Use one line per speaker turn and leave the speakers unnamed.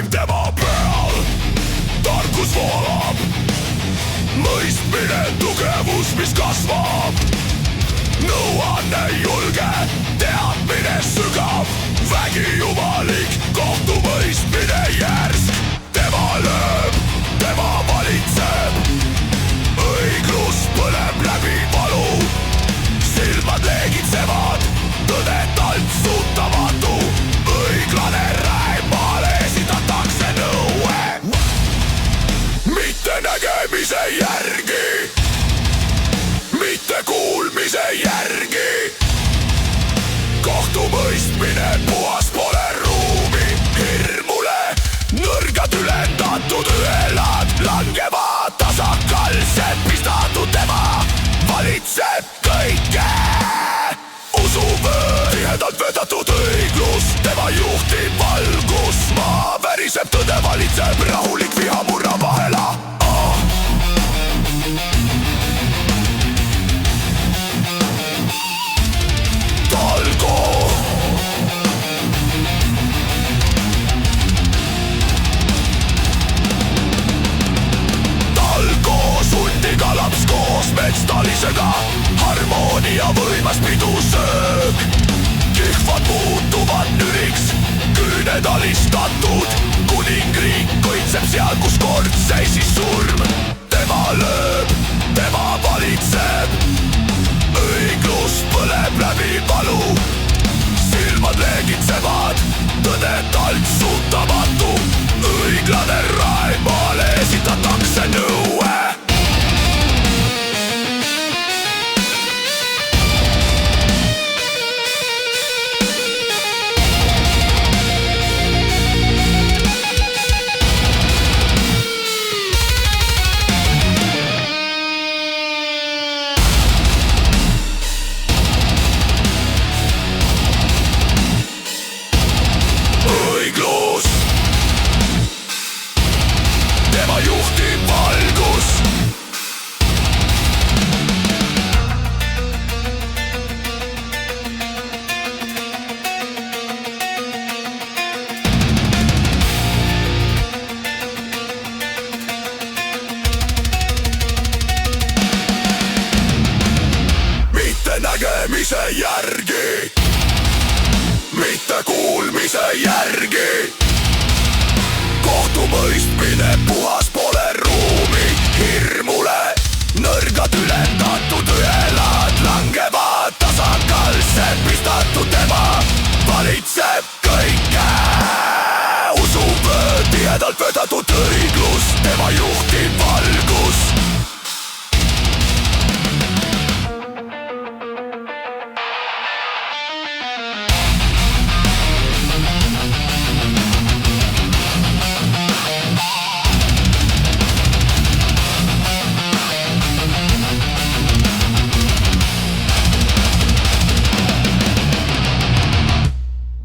valib tema peal. Tarkus voolab, mõistmine, tugevus, mis kasvab. Nõuanne julge, teadmine sügav, vägi jumalik, kohtumõistmine järsk. Tema lööb, tema valitseb, õiglus põleb läbi valu. Silmad leegitsevad, tõde tantsutamatu, õiglane räimaale esitatakse nõue. Mitte nägemise järgi, mitte kuulmise järgi. Kohtumõistmine puhas, pole ruumi hirmule. Nõrgad ülendatud ühelad langevad, tasakaalselt pistatud tema valitseb kõike. Usuvöö, tihedalt vedatud õiglus, tema juhtiv valgus. Maa väriseb, tõde valitseb, rahulik viha murrab vahela. Metstalisega harmoonia võimas pidu sööb. Kihvad muutuvad nüriks, küüned alistatud. Kuningriik kõitseb seal, kus kord seisis surm. Tema lööb, tema valitseb, õiglus põleb läbi valu. Silmad leegitsevad, tõde tantsutamatu, õiglane raemaale esitatakse nõue. Tema juhtiv valgus. Mitte nägemise järgi, mitte kuulmise järgi. Kohtumõistmine puhas.